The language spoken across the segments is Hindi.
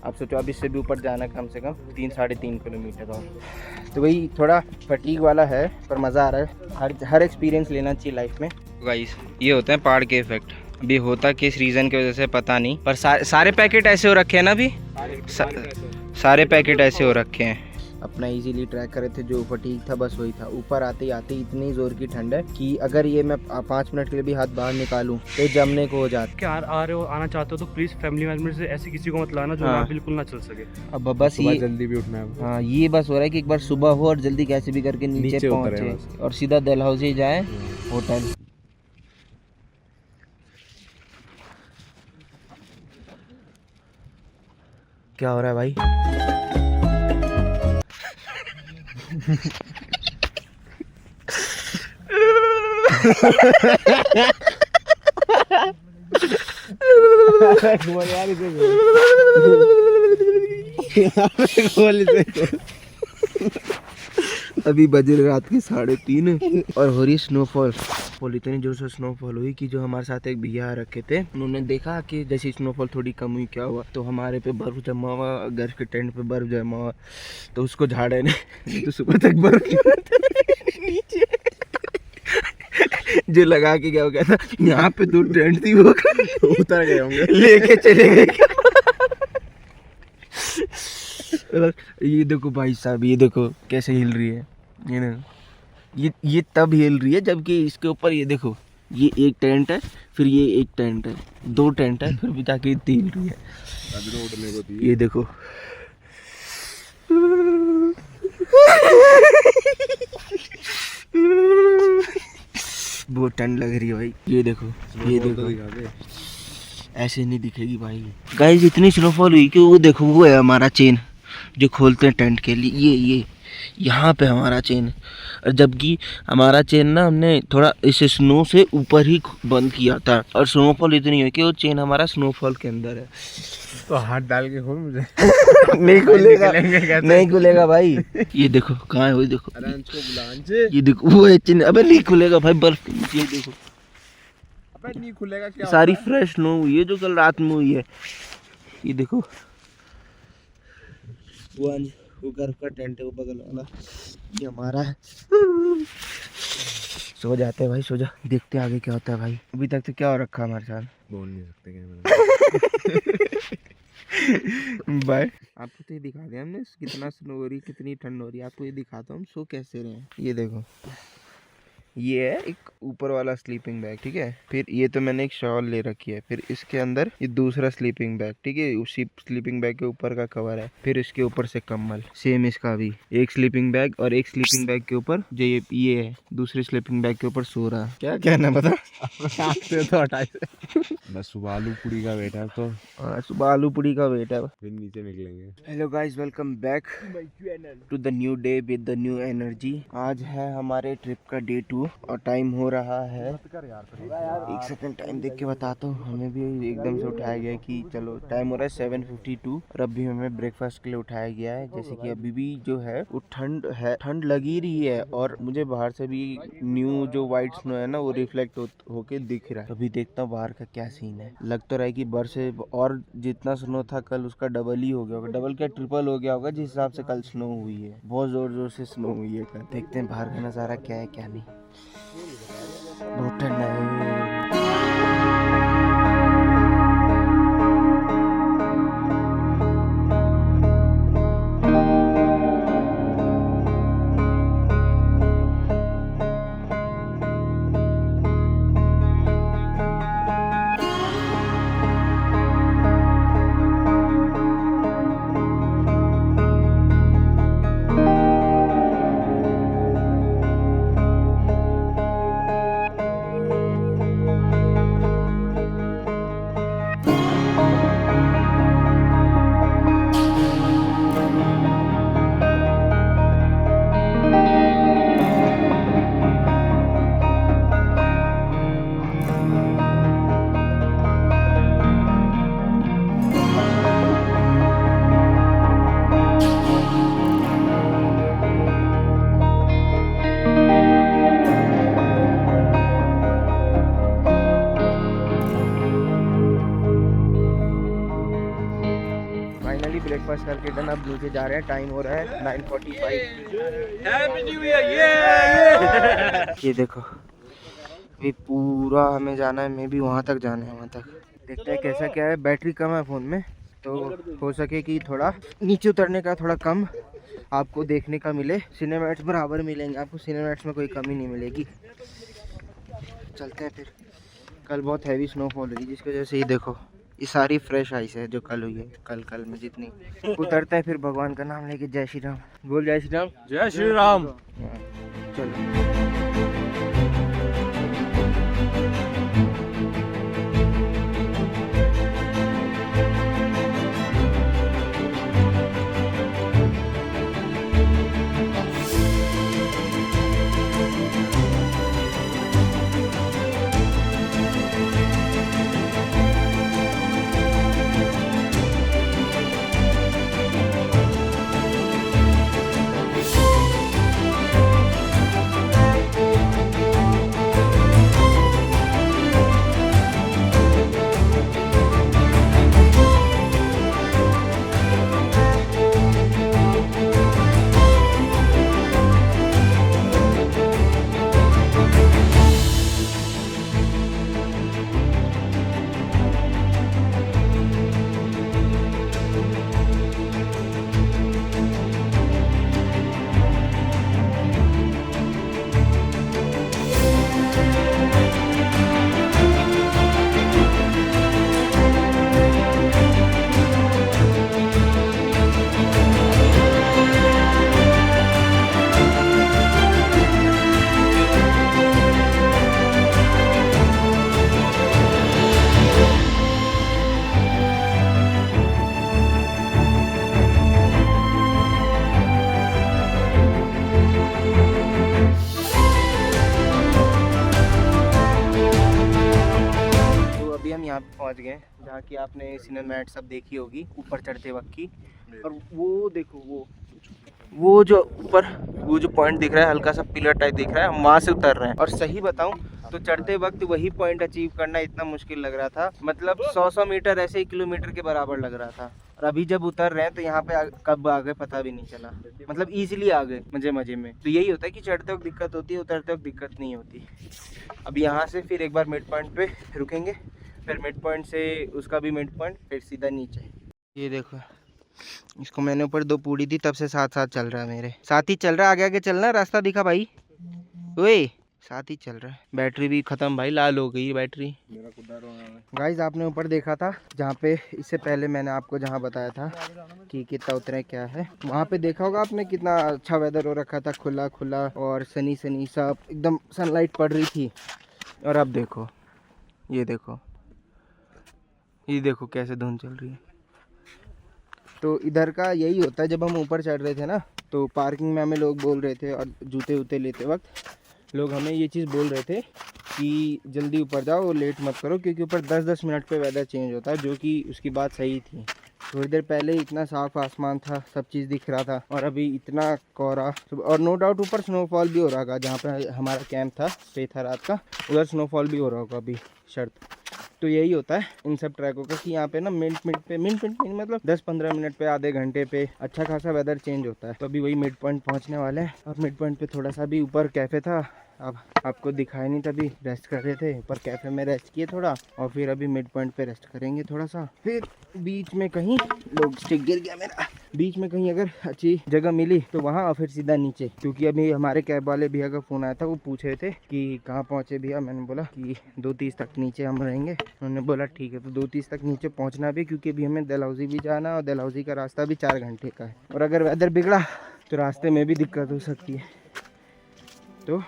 आप सोचो अब इससे भी ऊपर जाना कम से कम 3-3.5 किलोमीटर और। तो वही थोड़ा फटीग वाला है पर मज़ा आ रहा है। हर एक्सपीरियंस लेना चाहिए लाइफ में। गाइस ये होते हैं पहाड़ के इफेक्ट। अभी होता किस रीज़न की वजह से पता नहीं, पर सारे पैकेट ऐसे हो रखे हैं ना अभी, सारे पैकेट ऐसे हो रखे हैं। अपना इजीली ट्रैक करे थे, जो फटीग था बस वही था। ऊपर आते आते इतनी जोर की ठंड है कि अगर ये मैं 5 मिनट के लिए भी हाथ बाहर निकालूं तो जमने को हो जाता। क्या आ रहे हो, आना चाहते हो तो प्लीज फैमिली मेंबर से ऐसे किसी को मत लाना जो हाँ। बिल्कुल ना चल सके। अब बस ये जल्दी भी उठना है। हाँ, ये बस हो रहा है कि एक बार सुबह हो और जल्दी कैसे भी करके नीचे पहुंचे और सीधा डलहौजी जाए होटल। क्या हो रहा है भाई? अभी बजे रात के 3:30 और हो रही स्नोफॉल। इतनी जोर से स्नोफॉल हुई कि जो हमारे साथ एक भैया रखे थे उन्होंने देखा कि जैसे स्नोफॉल थोड़ी कम हुई, क्या हुआ तो हमारे पे बर्फ जमा हुआ, घर के टेंट पे बर्फ जमा हुआ, तो उसको झाड़े ने तो सुबह तक बर्फ नीचे जो लगा के गया, वो कहता यहाँ पे 2 टेंट थी वो उतर गए होंगे, लेके चले गए। ये देखो भाई साहब, ये देखो कैसे हिल रही है, ये ना, ये तब हिल रही है जबकि इसके ऊपर ये देखो, ये एक टेंट है, फिर ये एक टेंट है, 2 टेंट है, फिर भी जाके इतनी हिल रही है। ये देखो बहुत ठंड लग रही है भाई। ये देखो, ये देखो ऐसे नहीं दिखेगी भाई। गाइस इतनी स्नोफॉल हुई कि वो देखो, वो है हमारा चेन जो खोलते हैं टेंट के लिए, ये यहाँ पे हमारा चेन। और जबकि हमारा चेन ना हमने थोड़ा इसे स्नो से ऊपर ही बंद किया था, और स्नोफॉल इतनी है कि वो चेन हमारा स्नोफॉल के अंदर है। तो हाथ डाल के खोल मुझे। नहीं खुलेगा, नहीं खुलेगा भाई। ये देखो कहाँ है, वो देखो, ये देखो वो है चेन। अबे नहीं खुलेगा भाई, बर्फ के नीचे। ये देखो अबे नहीं खुलेगा क्या? सारी फ्रेश स्नो हुई है जो कल रात में हुई है। ये देखो वो घर का टेंट है, वो बगल वाला, ये हमारा है। सो जाते हैं भाई, सो जा, देखते हैं आगे क्या होता है भाई। अभी तक तो क्या हो रखा है हमारे साथ, बोल नहीं सकते बाय। आपको तो ये दिखा दिया हमने कितना स्नो हो रही, कितनी ठंड हो रही है। आपको ये दिखाता हूँ हम सो कैसे रहे हैं। ये देखो, ये है एक ऊपर वाला स्लीपिंग बैग, ठीक है। फिर ये तो मैंने एक शॉल ले रखी है, फिर इसके अंदर ये दूसरा स्लीपिंग बैग, ठीक है, उसी स्लीपिंग बैग के ऊपर का कवर है। फिर इसके ऊपर से कंबल, सेम इसका भी एक स्लीपिंग बैग, और एक स्लीपिंग बैग के ऊपर जो ये है दूसरे स्लीपिंग बैग के ऊपर सो रहा है। क्या कहना बता? तो हटाए। बस सुबह आलू पूरी का वेट है, तो सुबह आलू पूरी का वेट है, फिर नीचे निकलेंगे। Hello guys, welcome back to the new day with the new energy. आज है हमारे ट्रिप का डे 2 और टाइम हो रहा है, एक सेकंड टाइम देख के बताता हूँ। हमें भी एकदम से उठाया गया है कि चलो टाइम हो रहा है 7:52 और अभी हमें ब्रेकफास्ट के लिए उठाया गया है। जैसे कि अभी भी जो है वो ठंड है, ठंड लगी रही है, और मुझे बाहर से भी न्यू जो व्हाइट स्नो है ना वो रिफ्लेक्ट होके दिख रहा है। अभी देखता हूँ बाहर का क्या सीन है। लग तो रहा है कि बर्फ से और जितना स्नो था कल उसका डबल ही हो गया होगा, डबल क्या ट्रिपल हो गया होगा जिस हिसाब से कल स्नो हुई है। बहुत जोर जोर से स्नो हुई है कल। देखते हैं बाहर का नज़ारा क्या है क्या नहीं। बहुत ठंड है। फाइनली ब्रेकफास्ट करके डन, अब नीचे जा रहे हैं। टाइम हो रहा है 9:45। ये देखो ये पूरा हमें जाना है, मैं भी वहाँ तक जाना है, वहाँ तक देखते हैं कैसा क्या है। बैटरी कम है फ़ोन में, तो हो सके कि थोड़ा नीचे उतरने का थोड़ा कम आपको देखने का मिले। सिनेमैट्स बराबर मिलेंगे आपको, सिनेमैट्स में कोई कमी नहीं मिलेगी। चलते हैं फिर। कल बहुत हैवी स्नोफॉल हुई जिसकी वजह से ये देखो ये सारी फ्रेश आइस है जो कल हुई है। कल में जितनी उतरते हैं फिर भगवान का नाम लेके। जय श्री राम बोल, जय श्री राम। जय श्री राम। चलो यहाँ पे पहुँच गए जहाँ की आपने सिनेमैट सब देखी होगी ऊपर चढ़ते वक्त की। और वो देखो वो जो ऊपर वो जो पॉइंट दिख रहा है, हल्का सा पिलर टाइप दिख रहा है, हम वहाँ से उतर रहे हैं। और सही बताऊँ तो चढ़ते वक्त वही पॉइंट अचीव करना इतना मुश्किल लग रहा था, मतलब 100 मीटर ऐसे ही किलोमीटर के बराबर लग रहा था। और अभी जब उतर रहे हैं तो यहाँ पे कब आ गए पता भी नहीं चला, मतलब इजीली आ गए मजे में। तो यही होता है कि चढ़ते वक्त दिक्कत होती है, उतरते वक्त दिक्कत नहीं होती। अब यहाँ से फिर एक बार मिड पॉइंट पे रुकेंगे, फिर मिड पॉइंट से उसका भी मिड पॉइंट, फिर सीधा नीचे। ये देखो इसको मैंने ऊपर 2 पूड़ी दी, तब से साथ चल रहा है, मेरे साथ ही चल रहा है। आगे आगे चलना, रास्ता दिखा भाई, ओए साथ ही चल रहा है। बैटरी भी खत्म भाई, लाल हो गई बैटरी। गाइस आपने ऊपर देखा था जहाँ पे इससे पहले मैंने आपको जहाँ बताया था कि कितना उतरे क्या है, वहाँ पे देखा होगा आपने कितना अच्छा वेदर हो रखा था, खुला खुला और सनी सब एकदम सनलाइट पड़ रही थी। और अब देखो ये देखो कैसे धुंध चल रही है। तो इधर का यही होता है, जब हम ऊपर चढ़ रहे थे ना तो पार्किंग में हमें लोग बोल रहे थे, और जूते वूते लेते वक्त लोग हमें ये चीज़ बोल रहे थे कि जल्दी ऊपर जाओ, लेट मत करो, क्योंकि ऊपर 10-10 मिनट पे वेदर चेंज होता है, जो कि उसकी बात सही थी। थोड़ी देर पहले इतना साफ आसमान था, सब चीज़ दिख रहा था, और अभी इतना कोहरा। और नो डाउट ऊपर स्नोफॉल भी हो रहा होगा, जहाँ पे हमारा कैंप था, स्टे था रात का, उधर स्नोफॉल भी हो रहा होगा अभी शर्त। तो यही होता है इन सब ट्रैकों का कि यहाँ पे ना मिनट मतलब 10-15 मिनट पे, आधे घंटे पे अच्छा खासा वेदर चेंज होता है। तो अभी वही मिड पॉइंट पहुँचने वाले हैं, और मिड पॉइंट पे थोड़ा सा भी ऊपर कैफ़े था, अब आपको दिखाया नहीं, तभी रेस्ट कर रहे थे ऊपर कैफ़े में, रेस्ट किए थोड़ा, और फिर अभी मिड पॉइंट पे रेस्ट करेंगे थोड़ा सा। फिर बीच में कहीं लोग स्टिक गिर गया मेरा, बीच में कहीं अगर अच्छी जगह मिली तो वहाँ, और फिर सीधा नीचे। क्योंकि अभी हमारे कैब वाले भैया का फ़ोन आया था, वो पूछ रहे थे कि कहाँ पहुँचे भैया। मैंने बोला कि 2:30 तक नीचे हम रहेंगे। उन्होंने बोला ठीक है। तो 2:30 तक नीचे पहुँचना भी, क्योंकि अभी हमें डलहौजी भी जाना, और डलहौजी का रास्ता भी 4 घंटे का है, और अगर वेदर बिगड़ा तो रास्ते में भी दिक्कत हो सकती है। तो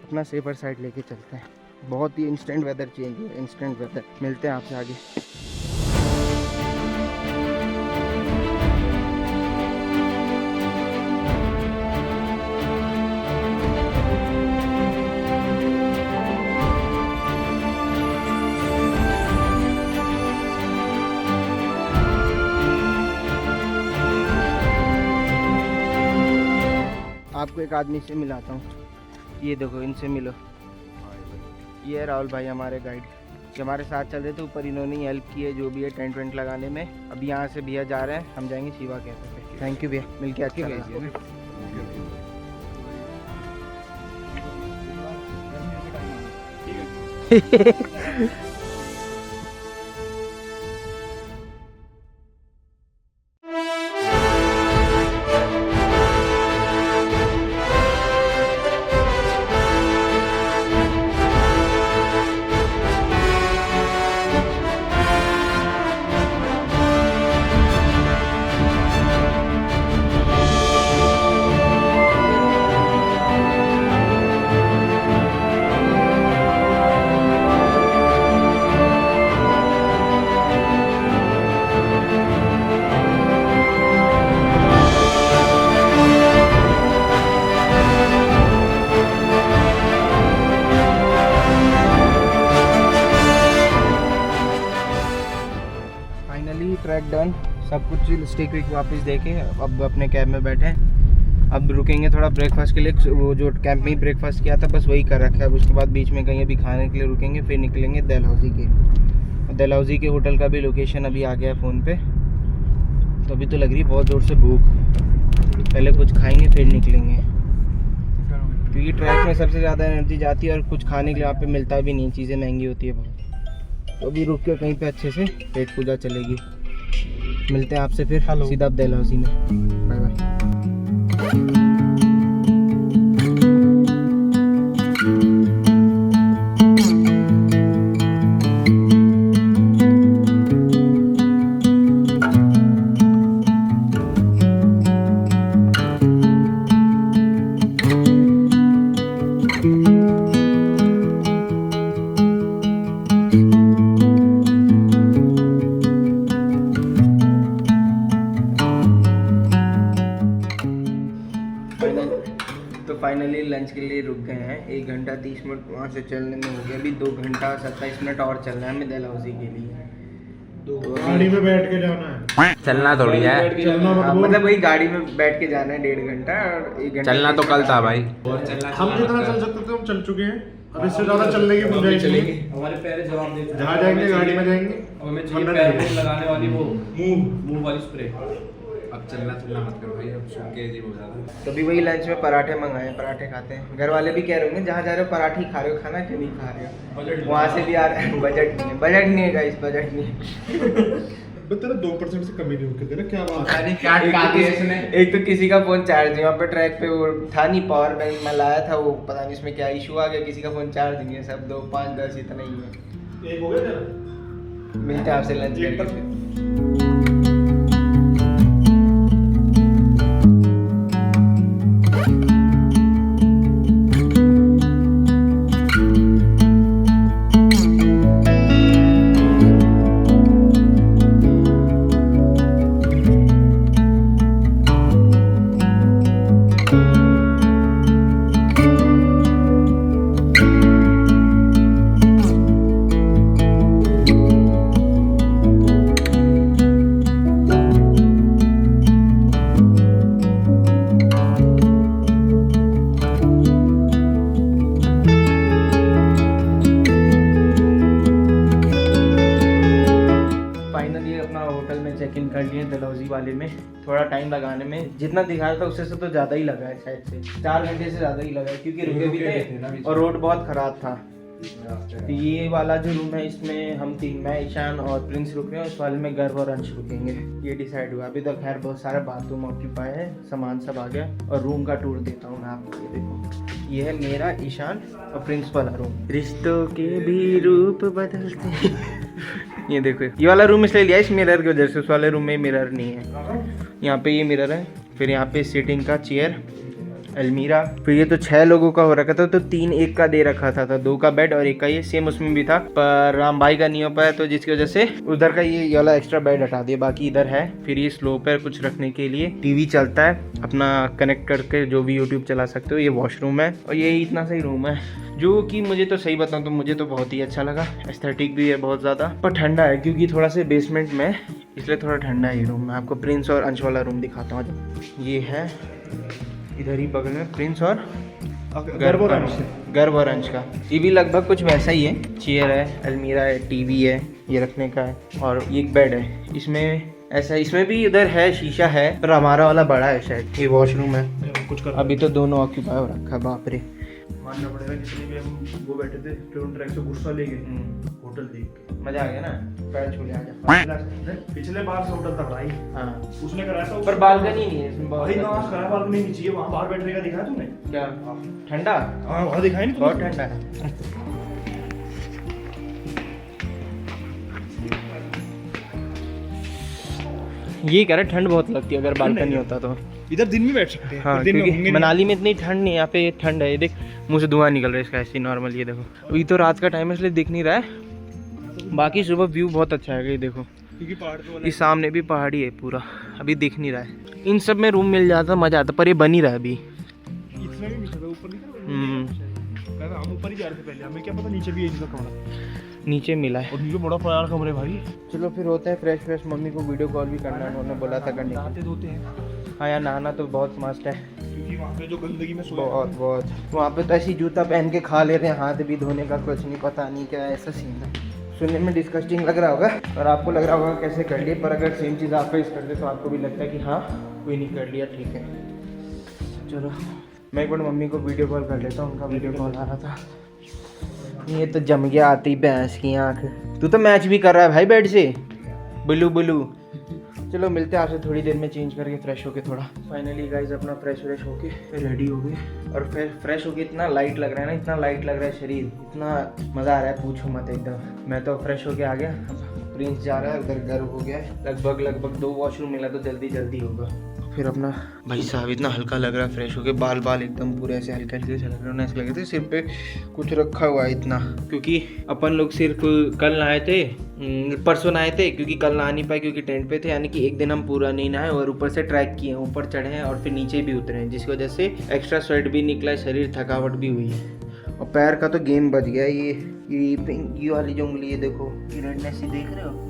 अपना सेफर साइड लेके चलते हैं। बहुत ही इंस्टेंट वेदर चेंज हुआ, इंस्टेंट वेदर। मिलते हैं आपसे आगे। आपको एक आदमी से मिलाता हूँ, ये देखो, इनसे मिलो। ये है राहुल भाई हमारे गाइड। कि हमारे साथ चल रहे थे ऊपर, इन्होंने हेल्प की है जो भी है टेंट वेंट लगाने में। अभी यहाँ से भैया जा रहे हैं, हम जाएंगे शिवा कैफे पे। थैंक यू भैया, मिलके अच्छा लगा। ट्रैक डन, सब कुछ स्टिक विक वापस देके अब अपने कैब में बैठे हैं। अब रुकेंगे थोड़ा ब्रेकफास्ट के लिए, वो जो कैंप में ही ब्रेकफास्ट किया था बस वही कर रखा है। अब उसके बाद बीच में कहीं अभी खाने के लिए रुकेंगे, फिर निकलेंगे डलहौजी के। डलहौजी के होटल का भी लोकेशन अभी आ गया है फ़ोन पे। तो अभी तो लग रही है बहुत ज़ोर से भूख, पहले कुछ खाएंगे फिर निकलेंगे, क्योंकि ट्रैक में सबसे ज़्यादा एनर्जी जाती है और कुछ खाने के लिए वहाँ पे मिलता भी नहीं, चीज़ें महंगी होती है बहुत। तो अभी रुक के कहीं पे अच्छे से पेट पूजा चलेगी। मिलते हैं आपसे फिर सीधा डलहौजी में। Bye bye. फाइनली लंच के लिए रुक गए हैं। 1 घंटा 30 मिनट वहाँ से चलने में हो गया, अभी 2 घंटा 27 मिनट और चलना है हमें डलहौजी के लिए। तो गाड़ी में बैठ के जाना है, चलना थोड़ी है, मतलब वही गाड़ी में बैठ के जाना है 1.5 घंटा और 1 घंटा। चलना तो कल था भाई, हम जितना चल सकते थे हम चल चुके हैं, अब इससे ज्यादा चलने की गुंजाइश नहीं है। हमारे पैर जवाब दे, जहाँ जाएंगे गाड़ी में जाएंगे, और हमें चाहिए पैर में लगाने वाली वो मूव वाली स्प्रे। अब चलना मत कर भाई, अब सुन के अजीब हो जाता है। तो भी वही लंच में पराठे मंगाए, पराठे खाते हैं। घर वाले भी कह रहे होंगे जहाँ जा रहे हो पराठे ही खा रहे हो, खाना क्यों नहीं खा रहे हो। वहाँ से भी आ रहे हैं, बजट नहीं है गाइस, बजट नहीं है। तेरा 2% से कमी नहीं होती ना, क्या बात है। एक तो किसी का फोन चार्ज नहीं, वहाँ पे ट्रैक पे वो था नहीं, पावर बैंक मैं लाया था, वो पता नहीं इसमें क्या इशू आ गया, किसी का फोन चार्ज नहीं है, सब 2, 5, 10 इतना ही है। एक हो गया तेरा। मिलते हैं आपसे लंच करके। चेक इन कर लिए डलहौजी वाले में। थोड़ा टाइम लगाने में, जितना दिखा रहा था उससे से तो ज़्यादा ही लगा है, शायद से 4 घंटे से ज़्यादा ही लगा है, क्योंकि रुके भी थे और रोड बहुत ख़राब था। तो ये वाला जो रूम है इसमें हम 3, मैं ईशान और प्रिंस रुक रहे हैं, उस वाले में गर्व और अंश रुकेंगे, ये डिसाइड हुआ। अभी तो खैर बहुत सारे बाथरूम ऑक्यूपाई है, सामान सब आ गया। और रूम का टूर देता हूँ मैं आपको, ये देखो, ये है मेरा, ईशान और प्रिंस वाला रूम। रिश्तों के भी रूप बदलते ये देखो, ये वाला रूम इसलिए लिया इस मिरर की वजह से, उस वाले रूम में मिरर नहीं है। यहाँ पे ये मिरर है, फिर यहाँ पे सीटिंग का चेयर, अलमीरा। फिर ये तो 6 लोगों का हो रखा था, तो 3 एक का दे रखा था 2 का बेड और 1 का ये सेम उसमें भी था, पर राम भाई का नहीं हो पाया, तो जिसकी वजह से उधर का ये वाला एक्स्ट्रा बेड हटा दिया, बाकी इधर है। फिर ये स्लोप है कुछ रखने के लिए, टीवी चलता है अपना कनेक्ट करके, जो भी यूट्यूब चला सकते हो। ये वॉशरूम है और ये इतना सही रूम है, जो कि मुझे तो सही बताऊँ तो मुझे तो बहुत ही अच्छा लगा। एस्थेटिक भी है बहुत ज़्यादा, पर ठंडा है क्योंकि थोड़ा सा बेसमेंट में, इसलिए थोड़ा ठंडा है ये रूम। मैं आपको प्रिंस और अंश वाला रूम दिखाता हूँ। ये है इधर ही बगल में प्रिंस और गर्भ और अंश का। ये भी लगभग कुछ वैसा ही है, चेयर है, अलमीरा है, टीवी है, ये रखने का है और ये एक बेड है। इसमें ऐसा, इसमें भी इधर है शीशा है, पर हमारा वाला बड़ा है शायद। ये वॉशरूम है कुछ कर, अभी तो दोनों ऑक्यूपाई हो रखा है। बाप रे, मानना पड़ेगा जितने भी हम वो बैठे थे ट्रैक से गुस्सा ले गए होटल देख के। मजा आ गया ना, पैर छू ले आजा। पिछले बार से होटल था भाई। हाँ, उसने कराया था पर बालकनी नहीं है इसमें। भाई ना कराया, बालकनी नहीं चाहिए, वहाँ बाहर बैठने का दिखाया तुमने क्या? ठंडा? हाँ वहाँ दिखाई नहीं, बहुत ठंडा है। ये कह रहे ठंड बहुत लगती है अगर बालकनी होता तो। इधर दिन में बैठ सकते हैं। हाँ, दिन में क्योंकि होंगे मनाली में इतनी ठंड नहीं, यहाँ पे ठंड है। ये देख मुंह से धुआं निकल रहा है इसका, ऐसे नॉर्मल। ये देखो, अभी तो रात का टाइम है इसलिए दिख नहीं रहा है, बाकी सुबह व्यू बहुत अच्छा है। ये देखो, क्योंकि पहाड़ तो इस सामने भी पहाड़ी है पूरा, अभी दिख नहीं रहा है। इन सब में रूम मिल जाता मजा आता, पर ये बन ही रहा है अभी। इतना भी मिला था ऊपर नहीं था, हम ऊपर ही जा रहे थे पहले, हमें क्या पता नीचे भी है कमरा, नीचे मिला है। और नीचे बड़ा प्यारा कमरे भाई। चलो फिर होते हैं फ्रेश। मम्मी को वीडियो कॉल भी करना है, उन्होंने बोला था करने नहाते को। धोते हैं हाँ यार, नहाना तो बहुत मस्त है, क्योंकि वहाँ पे जो गंदगी में सोया बहुत। वहाँ पे तो ऐसी जूता पहन के खा ले रहे हैं, हाथ भी धोने का कुछ नहीं, पता नहीं क्या ऐसा सीन है। सुनने में डिस्कस्टिंग लग रहा होगा और आपको लग रहा होगा कैसे कर लिए, पर अगर सेम चीज़ आप फेस करते तो आपको भी लगता है कि हाँ कोई नहीं कर लिया, ठीक है। चलो मैं एक बार मम्मी को वीडियो कॉल कर लेता हूँ, उनका वीडियो कॉल आ रहा था। ये तो जम गया आती भैंस की आँख। तू तो मैच भी कर रहा है भाई बेड से, बुलू। चलो मिलते हैं आपसे थोड़ी देर में, चेंज करके फ्रेश होके थोड़ा। फाइनली गाइज अपना फ्रेश होके फिर रेडी हो गए, और फिर फ्रेश होके इतना लाइट लग रहा है ना, इतना लाइट लग रहा है शरीर, इतना मज़ा आ रहा है पूछो मत एकदम। मैं तो फ्रेश होके आ गया, प्रिंस जा रहा है उधर, गर्व हो गया है। लगभग 2 वॉशरूम मिला तो जल्दी होगा। फिर अपना भाई साहब इतना हल्का लग रहा है फ्रेश होके, बाल एकदम पूरे ऐसे हल्के से लग रहे हैं, ऐसे लग रहे थे सिर पे कुछ रखा हुआ है इतना। क्योंकि अपन लोग सिर्फ कल नहाए थे, परसों नहाए थे, क्योंकि कल नहा नहीं पाए क्योंकि टेंट पे थे, यानी कि एक दिन हम पूरा नहीं नहाए और ऊपर से ट्रैक किए, ऊपर चढ़े हैं और फिर नीचे भी उतरे हैं, जिसकी वजह से एक्स्ट्रा स्वेट भी निकला है, शरीर थकावट भी हुई है। और पैर का तो गेम बच गया। ये वाली जो उंगली है देखो, ये रेडनेस ही देख रहे हो,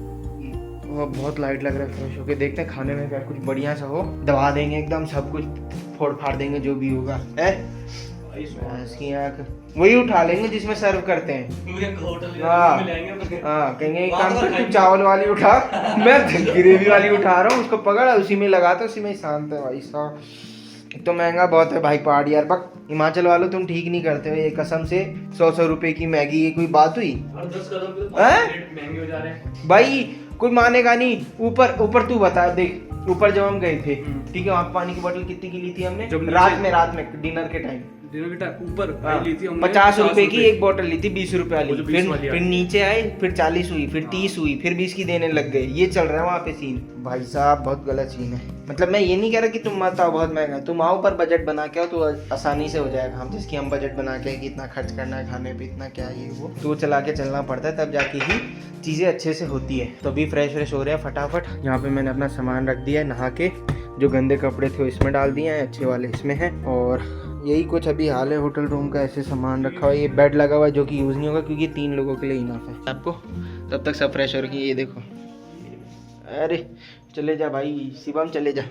वो बहुत लाइट लग रहा है फ्रेश होके। देखते हैं खाने में क्या कुछ बढ़िया सा हो, दबा देंगे एकदम सब कुछ, फोड़ फाड़ देंगे जो भी होगा है। इसकी आँख वही उठा लेंगे जिसमें सर्व करते हैं। हाँ कहेंगे एक काम कर, तू चावल वाली उठा, मैं ग्रेवी वाली उठा रहा हूँ, उसको पकड़ उसी में लगा तो उसी में शांत है भाई साहब। तो महंगा बहुत है भाई पहाड़ यार, बक हिमाचल वालों तुम ठीक नहीं करते हो ये कसम से। 100 रुपए की मैगी, ये कोई बात हुई? 10 कदम महंगे हो जा रहे हैं भाई, कोई मानेगा नहीं। ऊपर तू बता, देख ऊपर जब हम गए थे, ठीक है, वहाँ पानी की बोतल कितनी की ली थी हमने? रात में डिनर के टाइम ऊपर ली थी हमने 50 रुपए की एक बोतल ली थी, 20 रुपए वाली। फिर नीचे आए, फिर 40 हुई, फिर 30 हुई, फिर 20 की देने लग गए। ये चल रहा है वहाँ पे सीन भाई साहब, बहुत गलत सीन है। मतलब मैं ये नहीं कह रहा कि तुम मत आओ, बहुत महंगा है, तुम आओ पर बजट बना के आओ तो आसानी से हो जाएगा। हम जिसकी हम बजट बना के कि इतना खर्च करना है खाने पे, इतना क्या ये वो, तो चला के चलना पड़ता है, तब जाके ही चीज़ें अच्छे से होती है। तो अभी फ्रेश हो रहे हैं फटाफट। यहाँ पे मैंने अपना सामान रख दिया है, नहा के जो गंदे कपड़े थे वो इसमें डाल दिए हैं, अच्छे वाले इसमें हैं, और यही कुछ अभी हाल है होटल रूम का। ऐसे सामान रखा हुआ है, ये बेड लगा हुआ है जो कि यूज़ नहीं होगा क्योंकि 3 लोगों के लिए इनफ है। आपको तब तक सब फ्रेश हो रही। ये देखो, अरे चले जा भाई शिवम, चले जा।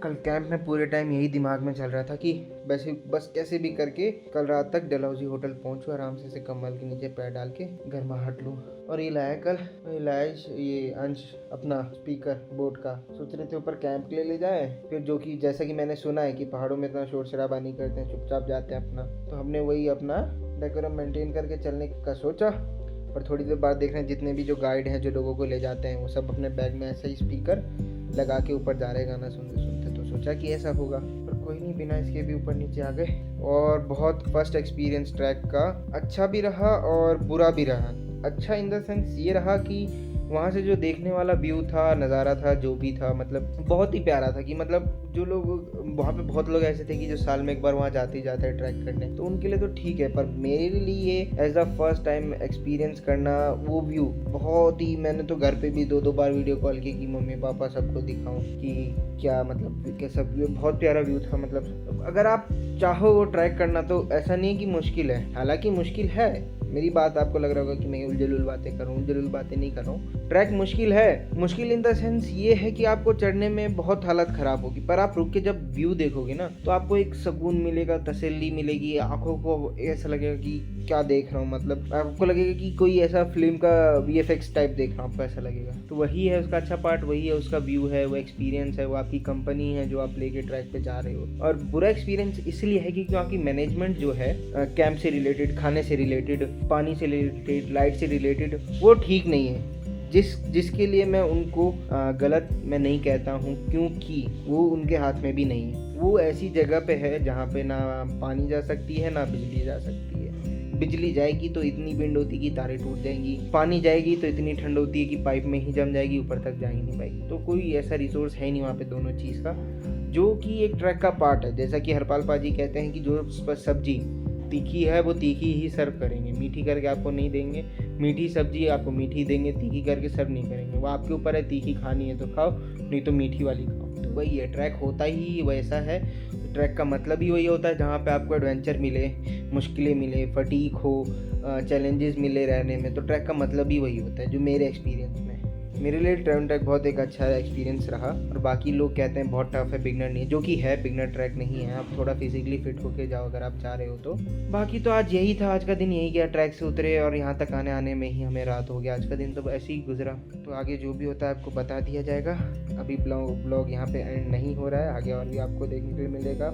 कल कैंप में पूरे टाइम यही दिमाग में चल रहा था कि बस कैसे भी करके कल रात तक डलहौजी होटल पहुंचूं, आराम से कंबल के नीचे पैर डाल के गर्माहट लूँ। और ये लाया ये अंश अपना स्पीकर बोट का, सोच रहे थे ऊपर कैंप के लिए ले जाए, फिर जो कि जैसा कि मैंने सुना है कि पहाड़ों में इतना शोर शराबा नहीं करते हैं, चुपचाप जाते हैं अपना, तो हमने वही अपना डेकोरम मेंटेन करके चलने का सोचा। और थोड़ी देर बाद देख रहे हैं जितने भी जो गाइड हैं जो लोगों को ले जाते हैं वो सब अपने बैग में ऐसा ही स्पीकर लगा के ऊपर जा रहे गाना सुनते सुनते, तो सोचा कि ऐसा होगा, पर कोई नहीं, बिना इसके भी ऊपर नीचे आ गए। और बहुत फर्स्ट एक्सपीरियंस ट्रैक का अच्छा भी रहा और बुरा भी रहा। अच्छा इन द सेंस ये रहा कि वहाँ से जो देखने वाला व्यू था, नज़ारा था, जो भी था, मतलब बहुत ही प्यारा था। कि मतलब जो लोग वहाँ पे, बहुत लोग ऐसे थे कि जो साल में एक बार वहाँ जाते हैं ट्रैक करने, तो उनके लिए तो ठीक है, पर मेरे लिए as a first time experience करना वो व्यू बहुत ही, मैंने तो घर पे भी 2 बार वीडियो कॉल की कि मम्मी पापा सबको दिखाऊं कि क्या मतलब कैसा व्यू, बहुत प्यारा व्यू था। मतलब अगर आप चाहो वो ट्रैक करना तो ऐसा नहीं है कि मुश्किल है, हालांकि मुश्किल है। मेरी बात आपको लग रहा होगा कि मैं उलझुल बातें कर रहा हूँ, उलझुल बातें नहीं कर रहा हूँ, ट्रैक मुश्किल है, मुश्किल इन द सेंस ये है कि आपको चढ़ने में बहुत हालत ख़राब होगी, पर आप रुक के जब व्यू देखोगे ना तो आपको एक सुकून मिलेगा, तसल्ली मिलेगी, आंखों को ऐसा लगेगा कि क्या देख रहा हूँ, मतलब आपको लगेगा कि कोई ऐसा फिल्म का VFX टाइप देख रहा हूँ, आपको ऐसा लगेगा। तो वही है उसका अच्छा पार्ट, वही है उसका व्यू है, वो एक्सपीरियंस है, वो आपकी कंपनी है जो आप लेके ट्रैक पे जा रहे हो। और बुरा एक्सपीरियंस इसलिए है कि क्योंकि मैनेजमेंट जो है कैंप से रिलेटेड, खाने से रिलेटेड, पानी से रिलेटेड, लाइट से रिलेटेड, वो ठीक नहीं है। जिसके लिए मैं उनको गलत मैं नहीं कहता हूँ, क्योंकि वो उनके हाथ में भी नहीं है। वो ऐसी जगह पे है जहाँ पे ना पानी जा सकती है ना बिजली जा सकती है। बिजली जाएगी तो इतनी विंड होती है कि तारें टूट जाएंगी, पानी जाएगी तो इतनी ठंड होती है कि पाइप में ही जम जाएगी, ऊपर तक जा ही नहीं पाएगी। तो कोई ऐसा रिसोर्स है नहीं वहाँ पे दोनों चीज़ का, जो कि एक ट्रैक का पार्ट है। जैसा कि हरपाल पाजी कहते हैं कि जो सब्जी तीखी है वो तीखी ही सर्व करेंगे, मीठी करके आपको नहीं देंगे, मीठी सब्जी आपको मीठी देंगे, तीखी करके सर्व नहीं करेंगे। वो आपके ऊपर है, तीखी खानी है तो खाओ, नहीं तो मीठी वाली खाओ। तो वही है, ट्रैक होता ही वैसा है। ट्रैक का मतलब ही वही होता है जहाँ पे आपको एडवेंचर मिले, मुश्किलें मिले, फटीक हो, चैलेंजेस मिले रहने में। तो ट्रैक का मतलब ही वही होता है, जो मेरे एक्सपीरियंस में। मेरे लिए ट्रैक बहुत एक अच्छा एक्सपीरियंस रहा। और बाकी लोग कहते हैं बहुत टफ है, बिगनर नहीं है, जो कि है, बिगनर ट्रैक नहीं है। आप थोड़ा फिजिकली फिट होके जाओ अगर आप चाह रहे हो तो। बाकी तो आज यही था, आज का दिन यही गया। ट्रैक से उतरे और यहाँ तक आने में ही हमें रात हो गया। आज का दिन तो ऐसे ही गुजरा। तो आगे जो भी होता है आपको बता दिया जाएगा। अभी ब्लॉग यहाँ पे एंड नहीं हो रहा है, आगे और भी आपको देखने के लिए मिलेगा।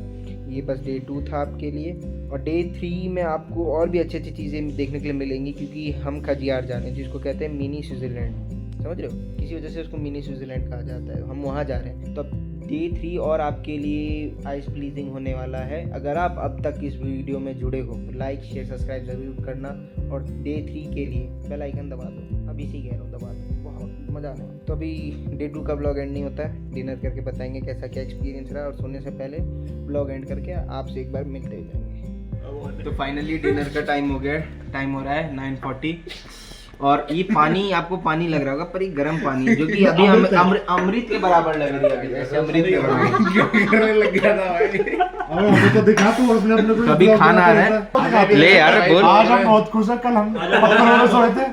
ये बस डे 2 था आपके लिए, और डे 3 में आपको और भी अच्छी अच्छी चीज़ें देखने के लिए मिलेंगी, क्योंकि हम खजियार जा रहे हैं, जिसको कहते हैं मिनी स्विट्ज़रलैंड। समझ रहे हो, किसी वजह से उसको मिनी स्विट्ज़रलैंड कहा जाता है। हम वहाँ जा रहे हैं। तो अब डे 3 और आपके लिए आइस प्लीजिंग होने वाला है। अगर आप अब तक इस वीडियो में जुड़े हो तो लाइक शेयर सब्सक्राइब ज़रूर करना, और डे 3 के लिए बेल आइकन दबा दो। अभी इसी कह रहा हूँ, दबा दो, बहुत मज़ा आने वाला। तो अभी डे 2 का ब्लॉग एंड नहीं होता है, डिनर करके बताएंगे कैसा क्या एक्सपीरियंस रहा, और सोने से पहले ब्लॉग एंड करके आपसे एक बार मिलते हो जाएंगे। तो फाइनली डिनर का टाइम हो गया, टाइम हो रहा है 9:40। और ये पानी, आपको पानी लग रहा होगा, पर ये गर्म पानी है, जो कि अभी अमृत के बराबर लग रही है। अभी ऐसे अमृत के बराबर लग गया था भाई। तो दिखा तू अपने कभी खाना आ रहा है, ले यार बोल। आज हम बहुत खुश हैं, कल हम पत्थरों में सोए थे।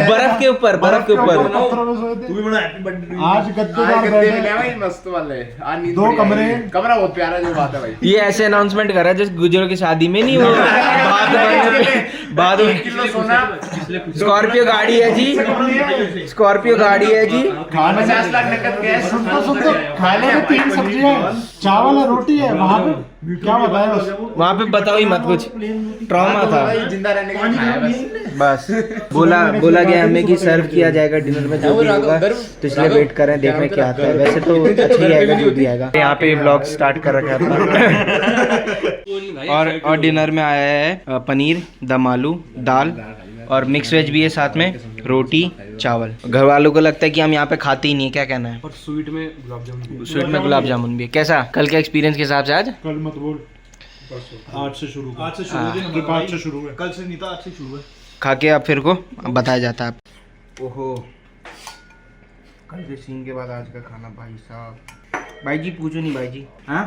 बर्फ के ऊपर पत्थरों में सोए थे। तू भी बड़ा हैप्पी बर्थडे। आज गद्देदार बैठे भाई, मस्त वाले। 2 कमरे, कमरा बहुत प्यारा जो बात है भाई। ये ऐसे अनाउंसमेंट कर रहा है जैसे गुजरों की शादी में नहीं हो बाद में किलो सोना, स्कॉर्पियो गाड़ी है जी, स्कॉर्पियो गाड़ी है जी। खाने 50 लाख नकद कैश। सुन तो खाने में 3 सब्जियां है, चावल और रोटी है। वहाँ पे क्या बताया, बस वहाँ पे बताओ ही मत, कुछ ट्रॉमा था। जिंदा रहने का खाया बस। बोला गया हमें कि सर्व किया जाएगा डिनर में, जो भी होगा, तो इसलिए वेट कर रहे हैं, देखने क्या आता है। वैसे तो अच्छा ही आएगा जो भी आएगा। यहाँ पे व्लॉग स्टार्ट कर रखा है। और डिनर में आया है पनीर, दम आलू, दाल, और मिक्स वेज भी है साथ में, रोटी, चावल। घर वालों को लगता है कि हम यहाँ पे खाते ही नहीं है, क्या कहना है? और स्वीट में गुलाब जामुन, स्वीट में गुलाब जामुन भी है। कैसा कल के एक्सपीरियंस के हिसाब से आज? कल मत बोल, आज से शुरू है, आज से शुरू है, कल से नहीं था, आज से शुरू है। खा के अब फिर को बताया जाता है। ओहो, कल के सीन के बाद आज का खाना भाई साहब। भाई जी पूछो नहीं भाई जी। हाँ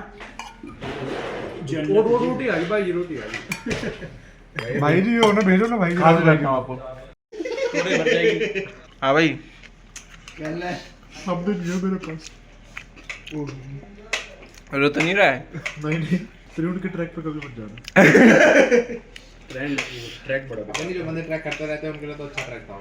रोटी आ गई भाई, रोटी आ गई भाई जी उन्हें भेजो ना भाई जी। आपको। हाँ भाई, अब दिन है मेरे पास। रो तो नहीं रहा है? नहीं त्रिउंड के ट्रैक पे कभी मत जाना। ट्रैक बड़ा है, जो बंदे ट्रैक करते रहते हैं उनके लिए तो अच्छा ट्रैक था वो।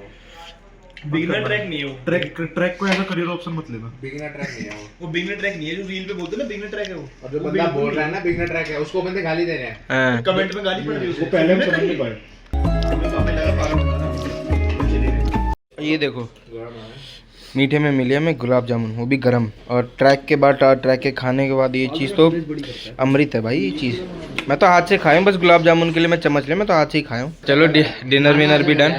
बिगिनर ट्रैक नहीं है वो। ट्रैक को ऐसा करियर ऑप्शन मत लेना। बिगिनर ट्रैक नहीं है वो बिगिनर ट्रैक नहीं है, जो रील पे बोलते हैं ना बिगिनर ट्रैक है वो। और जो बंदा बोल रहा है ना बिगिनर ट्रैक है, उसको बंदे गाली दे रहे हैं। हाँ। कमेंट में गाली पड़ रही है वो पहले हम समझ नहीं पाए। ये देखो, मीठे में मिली हमें गुलाब जामुन, वो भी गरम। और ट्रैक के बाद, ट्रैक के खाने के बाद ये चीज़ तो अमृत है भाई। ये चीज़ मैं तो हाथ से खाया हूँ, बस गुलाब जामुन के लिए मैं चम्मच ले, मैं तो हाथ से ही खाया हूँ। चलो डिनर विनर भी डन।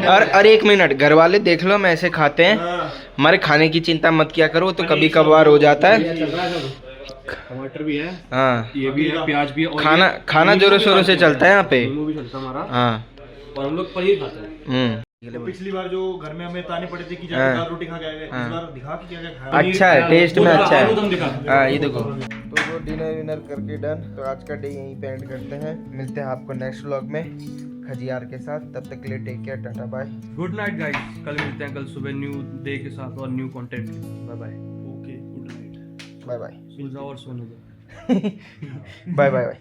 और 1 मिनट, घर वाले देख लो हम ऐसे खाते हैं, हमारे खाने की चिंता मत किया करो, तो कभी कभार हो जाता है। टमाटर भी है, हाँ ये भी है, प्याज भी है, और खाना जोरों शोरों से चलता है यहाँ पे। दोनों भी चलता है हमारा। हाँ, और हम लोग पनीर खाते हैं। पिछली बार जो घर में हमें ताने पड़े थे कि जाके दाल रोटी खा के आए, इस बार दिखा कि क्या क्या खाया। अच्छा है, टेस्ट में अच्छा है। आलू दम दिखा। हाँ ये देखो। तो वो डिनर विनर करके डन। तो आज का डे यहीं पे एंड करते हैं, मिलते हैं आपको नेक्स्ट व्लॉग में। खजियार के साथ। तब तक के लिए take care, tata bye. Good night guys, कल मिलते हैं कल सुबह न्यू डे के साथ और new content. Bye bye. Okay, good night. Bye bye. सो जाओ और सोने दो। Bye bye bye.